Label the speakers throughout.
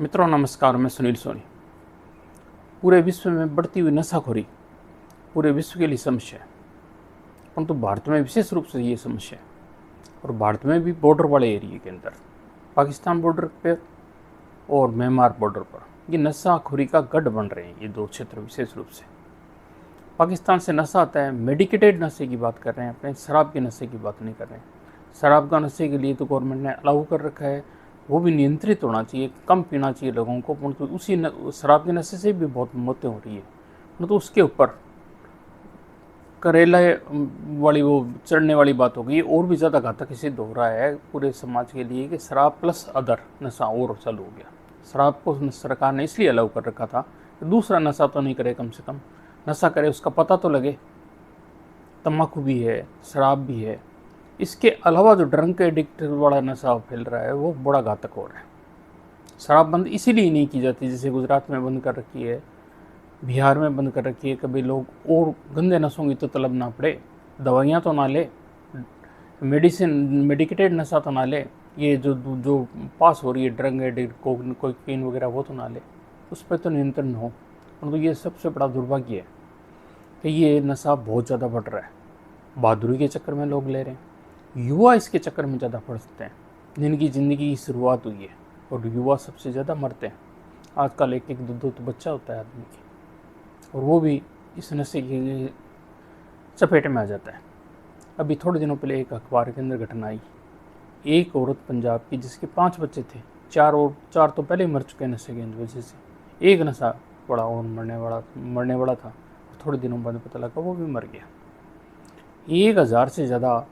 Speaker 1: मित्रों नमस्कार, मैं सुनील सोनी। पूरे विश्व में बढ़ती हुई नशाखोरी पूरे विश्व के लिए समस्या है, परंतु भारत में विशेष रूप से ये समस्या है। और भारत में भी बॉर्डर वाले एरिया के अंदर, पाकिस्तान बॉर्डर पर और म्यांमार बॉर्डर पर ये नशाखोरी का गढ़ बन रहे हैं। ये दो क्षेत्र विशेष रूप से पाकिस्तान से नशा आता है। मेडिकेटेड नशे की बात कर रहे हैं, अपने शराब के नशे की बात नहीं कर रहे हैं। शराब का नशे के लिए तो गवर्नमेंट ने अलाउ कर रखा है, वो भी नियंत्रित होना चाहिए, कम पीना चाहिए लोगों को। परंतु उसी शराब के नशे से भी बहुत मौतें हो रही है। परंतु उसके ऊपर करेला वाली वो चढ़ने वाली बात हो गई। और भी ज़्यादा घातक सिद्ध हो रहा है पूरे समाज के लिए कि शराब प्लस अदर नशा और चालू हो गया। शराब को सरकार ने इसलिए अलाउ कर रखा था कि दूसरा नशा तो नहीं करे, कम से कम नशा करे उसका पता तो लगे। तम्बाकू भी है, शराब भी है, इसके अलावा जो ड्रंक एडिक्ट वाला नशा फैल रहा है वो बड़ा घातक हो रहा है। शराब बंद इसीलिए नहीं की जाती, जैसे गुजरात में बंद कर रखी है, बिहार में बंद कर रखी है। कभी लोग और गंदे नशों की तो तलब ना पड़े, दवाइयाँ तो ना ले, मेडिकेटेड नशा तो ना ले, ये जो जो पास हो रही है ड्रग एडिक्ट कोकीन वगैरह वो तो ना ले, उस पर तो नियंत्रण हो। परंतु ये सबसे बड़ा दुर्भाग्य है कि ये नशा बहुत ज़्यादा बढ़ रहा है। बहादुरी के चक्कर में लोग ले रहे हैं, युवा इसके चक्कर में ज़्यादा फंसते हैं जिनकी ज़िंदगी की शुरुआत हुई है, और युवा सबसे ज़्यादा मरते हैं। आजकल एक एक दो दो तो बच्चा होता है आदमी की, और वो भी इस नशे की चपेट में आ जाता है। अभी थोड़े दिनों पहले एक अखबार के अंदर घटना आई, एक औरत पंजाब की जिसके 5 बच्चे थे, चार तो पहले ही मर चुके नशे की वजह से। एक नशा बड़ा और मरने वाला था, थोड़े दिनों बाद पता लगा वो भी मर गया। 1000 से ज़्यादा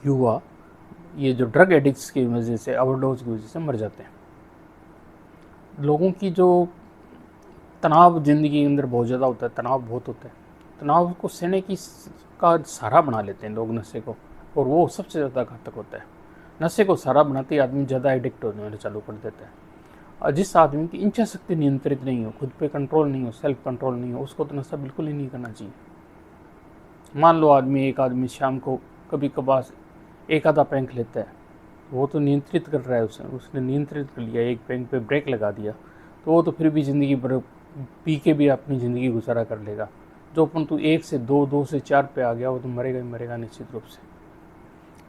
Speaker 1: युवा ये जो ड्रग एडिक्ट्स की वजह से, ओवरडोज की वजह से मर जाते हैं। लोगों की जो तनाव ज़िंदगी के अंदर बहुत ज़्यादा होता है, तनाव बहुत होता है, तनाव को सहने की का सहारा बना लेते हैं लोग नशे को, और वो सबसे ज़्यादा घातक होता है। नशे को सहारा बनाते ही आदमी ज़्यादा एडिक्ट होने चालू कर देता है। और जिस आदमी की इच्छा शक्ति नियंत्रित नहीं हो, खुद पे कंट्रोल नहीं हो, सेल्फ कंट्रोल नहीं हो, उसको तो नशा बिल्कुल ही नहीं करना चाहिए। मान लो एक आदमी शाम को कभी कभार एक आधा पैंक लेता है, वो तो नियंत्रित कर रहा है, उसने नियंत्रित कर लिया, एक पैंक पे ब्रेक लगा दिया, तो वो तो फिर भी ज़िंदगी भर पी के भी अपनी ज़िंदगी गुजारा कर लेगा। जो परंतु 1 से 2, 2 से 4 पे आ गया, वो तो मरेगा ही मरेगा निश्चित रूप से।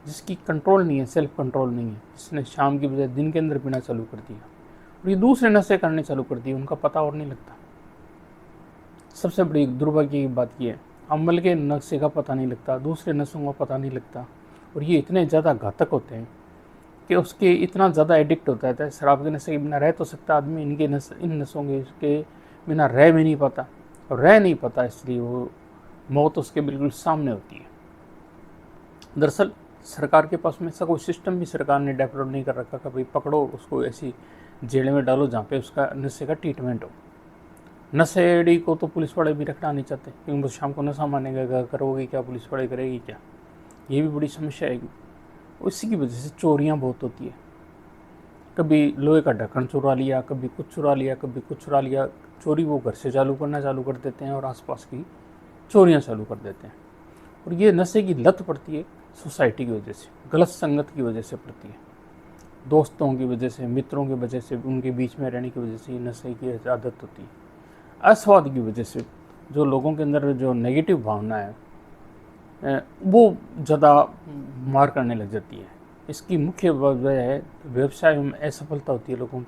Speaker 1: जिसकी कंट्रोल नहीं है, सेल्फ कंट्रोल नहीं है, जिसने शाम की बजाय दिन के अंदर पीना चालू कर दिया और ये दूसरे नशे करने चालू कर दिए, उनका पता और नहीं लगता। सबसे बड़ी दुर्भाग्य की बात यह है, अमल के नशे का पता नहीं लगता, दूसरे नशों का पता नहीं लगता, और ये इतने ज़्यादा घातक होते हैं कि उसके इतना ज़्यादा एडिक्ट होता है। शराब के नशे के बिना रह तो सकता आदमी, इन नशों के बिना रह भी नहीं पाता, और रह नहीं पाता इसलिए वो मौत उसके बिल्कुल सामने होती है। दरअसल सरकार के पास में ऐसा कोई सिस्टम भी सरकार ने डेवलप नहीं कर रखा, कभी पकड़ो उसको ऐसी जेल में डालो जहाँ पे उसका नशे का ट्रीटमेंट हो। नशेड़ी को तो पुलिस वाले भी रखना नहीं चाहते, क्योंकि वो शाम को नशा मानेगा, करोगे क्या, पुलिस वाले करेगी क्या, ये भी बड़ी समस्या आएगी। इसी की वजह से चोरियाँ बहुत होती है। कभी लोहे का ढक्कन चुरा लिया, कभी कुछ चुरा लिया, कभी कुछ चुरा लिया। चोरी वो घर से चालू कर देते हैं और आसपास की चोरियाँ चालू कर देते हैं। और ये नशे की लत पड़ती है सोसाइटी की वजह से, गलत संगत की वजह से पड़ती है, दोस्तों की वजह से, मित्रों की वजह से, उनके बीच में रहने की वजह से नशे की आदत होती है। अस्वाद की वजह से जो लोगों के अंदर जो नेगेटिव भावना है वो ज़्यादा मार करने लग जाती है। इसकी मुख्य वजह है व्यवसाय में असफलता होती है लोगों की,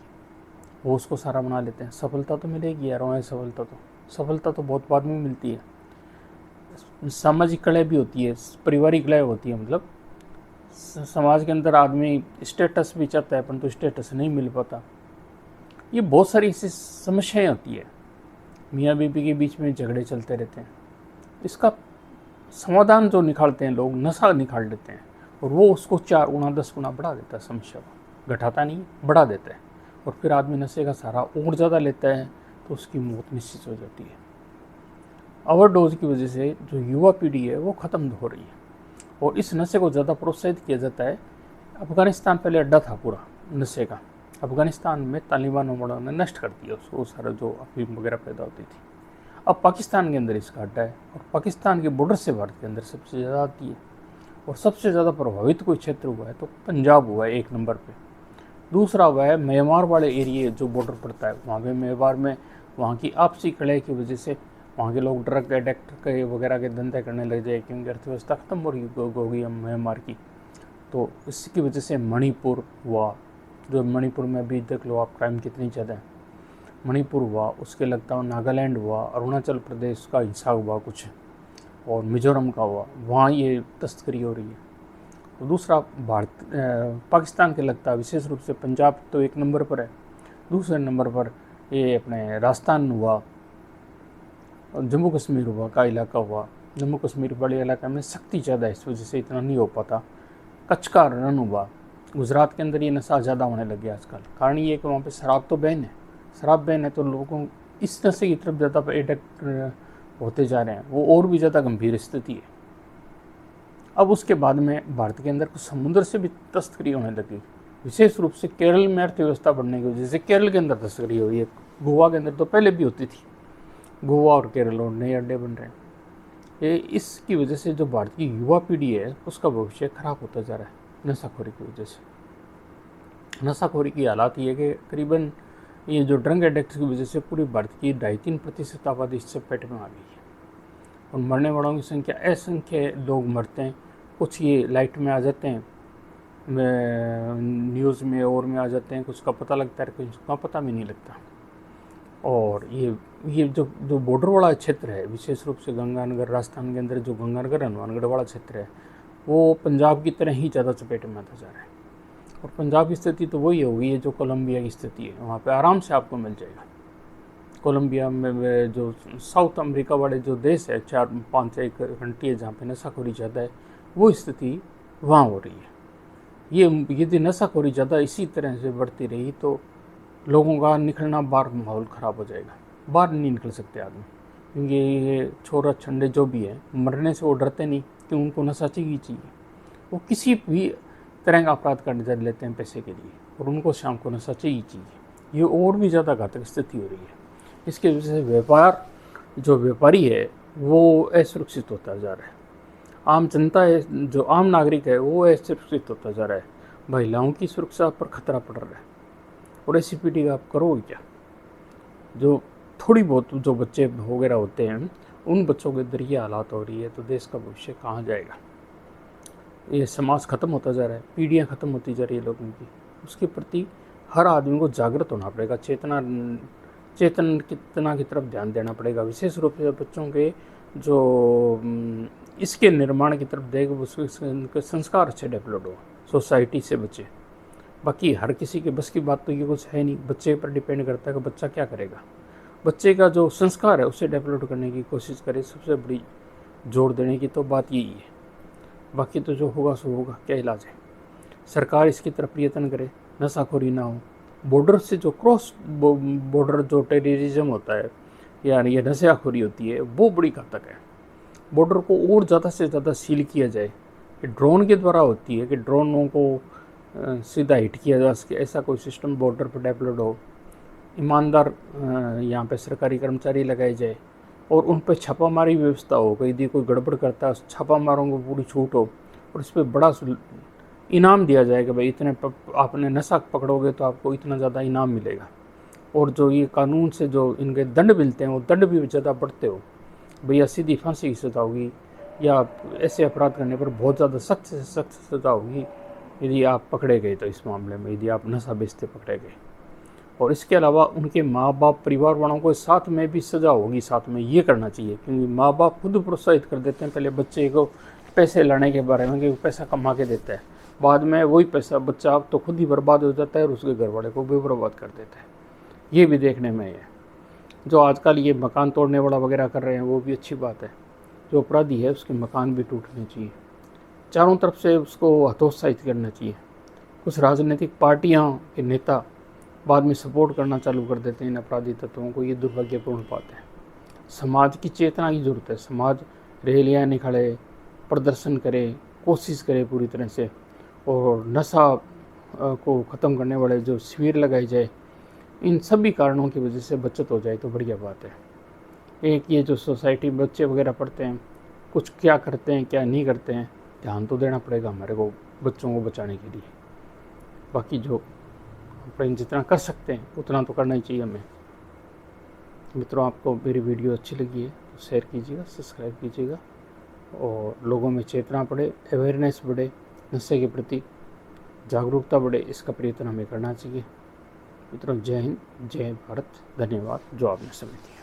Speaker 1: वो उसको सारा बना लेते हैं। सफलता तो मिलेगी यार, सफलता तो बहुत बाद में मिलती है। सामाजिक कलह भी होती है, पारिवारिक कलह होती है, मतलब समाज के अंदर आदमी स्टेटस भी चाहता है परंतु स्टेटस नहीं मिल पाता। ये बहुत सारी ऐसी समस्याएं होती है, मियाँ बीवी के बीच में झगड़े चलते रहते हैं। इसका समाधान जो निकालते हैं लोग, नशा निकाल लेते हैं, और वो उसको 4 गुना 10 गुना बढ़ा देता है, समस्या को घटाता नहीं, बढ़ा देता है, और फिर आदमी नशे का सहारा और ज़्यादा लेता है, तो उसकी मौत निश्चित हो जाती है। ओवरडोज की वजह से जो युवा पीढ़ी है वो ख़त्म हो रही है, और इस नशे को ज़्यादा प्रोत्साहित किया जाता है। अफ़गानिस्तान पहले अड्डा था पूरा नशे का, अफ़गानिस्तान में तालिबान वालों ने नष्ट कर दिया उसको, सारा जो अफीम वगैरह पैदा होती थी। अब पाकिस्तान के अंदर इसका अड्डा है, और पाकिस्तान के बॉर्डर से भारत के अंदर सबसे ज़्यादा आती है। और सबसे ज़्यादा प्रभावित कोई क्षेत्र हुआ है तो पंजाब हुआ है 1 नंबर पे। दूसरा वह है म्यांमार वाले एरिए जो बॉर्डर पड़ता है, वहाँ पे म्यांमार में वहाँ की आपसी कलह की वजह से वहाँ के लोग ड्रग एडिक्ट के वगैरह के धंधे करने लग जाए, क्योंकि अर्थव्यवस्था खत्म हो गई म्यांमार की। तो इसकी वजह से मणिपुर हुआ, जो मणिपुर में अभी देख लो आप क्राइम कितनी ज़्यादा है, मणिपुर हुआ, उसके लगता है नागालैंड हुआ, अरुणाचल प्रदेश का हिस्सा हुआ कुछ, और मिजोरम का हुआ, वहाँ ये तस्करी हो रही है। तो दूसरा पाकिस्तान के लगता है विशेष रूप से पंजाब तो एक नंबर पर है, दूसरे नंबर पर ये अपने राजस्थान हुआ, जम्मू कश्मीर हुआ का इलाका हुआ। जम्मू कश्मीर वाले इलाके में सख्ती ज़्यादा है, इस वजह से इतना नहीं हो पाता। कच्छ का रण हुआ, गुजरात के अंदर ये नशा ज़्यादा होने लग गया आजकल। कारण ये कि वहाँ पे शराब तो बैन है, शराब बैन है तो लोगों इस नशे की तरफ ज़्यादा एडिक्ट होते जा रहे हैं, वो और भी ज़्यादा गंभीर स्थिति है। अब उसके बाद में भारत के अंदर कुछ समुद्र से भी तस्करी होने लगी, विशेष रूप से केरल में अर्थव्यवस्था बढ़ने की वजह से केरल के अंदर तस्करी हो रही है। गोवा के अंदर तो पहले भी होती थी, गोवा और केरल और नए अड्डे बन रहे हैं। ये इसकी वजह से जो भारत की युवा पीढ़ी है उसका भविष्य खराब होता जा रहा है नशाखोरी की वजह से। नशाखोरी की हालात ये कि करीबन ये जो ड्रग एडिक्ट की वजह से पूरी भारत की 2.5-3% आबादी इससे पेट में आ गई है, और मरने वालों की संख्या असंख्य लोग मरते हैं। कुछ ये लाइट में आ जाते हैं, न्यूज़ में और में आ जाते हैं, कुछ का पता लगता है, कुछ का पता भी नहीं लगता। और ये जो बॉर्डर वाला क्षेत्र है, विशेष रूप से गंगानगर राजस्थान के अंदर जो गंगानगर हनुमानगढ़ वाला क्षेत्र है, वो पंजाब की तरह ही ज़्यादा चपेट में आता जा रहा है। और पंजाब की स्थिति तो वही होगी है जो कोलंबिया की स्थिति है, वहाँ पे आराम से आपको मिल जाएगा। कोलंबिया में जो साउथ अमेरिका वाले जो देश है, 4-5 कंट्री है जहाँ पे नशाखोरी ज़्यादा है, वो स्थिति वहाँ हो रही है। ये यदि नशाखोरी ज़्यादा इसी तरह से बढ़ती रही तो लोगों का निकलना बाहर माहौल ख़राब हो जाएगा, बाहर नहीं निकल सकते आदमी, क्योंकि ये छोरा छंडे जो भी है मरने से वो डरते नहीं, कि उनको नशा चाहिए, वो किसी भी तरह का अपराध कर लेते हैं पैसे के लिए, और उनको शाम को नशा चाहिए। ये और भी ज़्यादा घातक स्थिति हो रही है। इसकी वजह से व्यापार जो व्यापारी है वो असुरक्षित होता जा रहा है, आम जनता है जो आम नागरिक है वो असुरक्षित होता जा रहा है, महिलाओं की सुरक्षा पर खतरा पड़ रहा है। और ऐसी पीढ़ी का आप करोगे क्या? जो थोड़ी बहुत जो बच्चे वगैरह होते हैं उन बच्चों के अंदर ये हालात हो रही है, तो देश का भविष्य कहाँ जाएगा? ये समाज खत्म होता जा रहा है, पीढ़ियाँ खत्म होती जा रही है लोगों की। उसके प्रति हर आदमी को जागृत होना पड़ेगा, चेतन कितना की तरफ ध्यान देना पड़ेगा, विशेष रूप से बच्चों के जो इसके निर्माण की तरफ देख, उसके संस्कार अच्छे डेवलप हो, सोसाइटी से बचे। बाकी हर किसी के बस की बात तो ये कुछ है नहीं, बच्चे पर डिपेंड करता है कि बच्चा क्या करेगा। बच्चे का जो संस्कार है उसे डेवलप करने की कोशिश करें, सबसे बड़ी जोर देने की तो बात यही है। बाकी तो जो होगा सो होगा, क्या इलाज है। सरकार इसकी तरफ प्रयत्न करे, नशाखोरी ना हो। बॉर्डर से जो क्रॉस बॉर्डर जो टेररिज्म होता है यानी ये नशाखोरी होती है, वो बड़ी घातक है। बॉर्डर को और ज़्यादा से ज़्यादा सील किया जाए, कि ड्रोन के द्वारा होती है, कि ड्रोनों को सीधा हिट किया जा सके, ऐसा कोई सिस्टम बॉर्डर पर डेवलप हो। ईमानदार यहाँ पे सरकारी कर्मचारी लगाए जाए और उन पर छापामारी व्यवस्था हो, यदि कोई गड़बड़ करता है छापा मारों को पूरी छूट हो, और इस पर बड़ा इनाम दिया जाए कि भाई इतने आपने नशा पकड़ोगे तो आपको इतना ज़्यादा इनाम मिलेगा। और जो ये कानून से जो इनके दंड मिलते हैं वो दंड भी ज़्यादा बढ़ते हो, भैया सीधी फांसी की सज़ा होगी, या ऐसे अपराध करने पर बहुत ज़्यादा सख्त से सख्त सज़ा होगी यदि आप पकड़े गए, तो इस मामले में यदि आप नशा बेचते पकड़े गए। और इसके अलावा उनके माँ बाप परिवार वालों को साथ में भी सज़ा होगी, साथ में ये करना चाहिए, क्योंकि माँ बाप खुद प्रोत्साहित कर देते हैं पहले बच्चे को पैसे लाने के बारे में, कि पैसा कमा के देता है, बाद में वही पैसा बच्चा तो खुद ही बर्बाद हो जाता है और उसके घर वाले को भी बर्बाद कर देता है। ये भी देखने में है। जो आजकल ये मकान तोड़ने वाला वगैरह कर रहे हैं वो भी अच्छी बात है, जो अपराधी है उसके मकान भी टूटने चाहिए, चारों तरफ से उसको हतोत्साहित करना चाहिए। कुछ राजनीतिक पार्टियां के नेता बाद में सपोर्ट करना चालू कर देते हैं इन अपराधी तत्वों को, ये दुर्भाग्यपूर्ण बात है। समाज की चेतना की ज़रूरत है, समाज रैलियाँ निकाले, प्रदर्शन करे, कोशिश करे पूरी तरह से, और नशा को ख़त्म करने वाले जो शिविर लगाए जाए, इन सभी कारणों की वजह से बचत हो जाए तो बढ़िया बात है। एक ये जो सोसाइटी में बच्चे वगैरह पढ़ते हैं, कुछ क्या करते हैं क्या नहीं करते हैं, ध्यान तो देना पड़ेगा हमारे को बच्चों को बचाने के लिए। बाकी जो अपने जितना कर सकते हैं उतना तो करना ही चाहिए हमें। मित्रों, आपको मेरी वीडियो अच्छी लगी है तो शेयर कीजिएगा, सब्सक्राइब कीजिएगा और लोगों में चेतना बढ़े, अवेयरनेस बढ़े, नशे के प्रति जागरूकता बढ़े, इसका प्रयत्न हमें करना चाहिए। मित्रों, जय हिंद, जय भारत। धन्यवाद जो आपने समय दिया।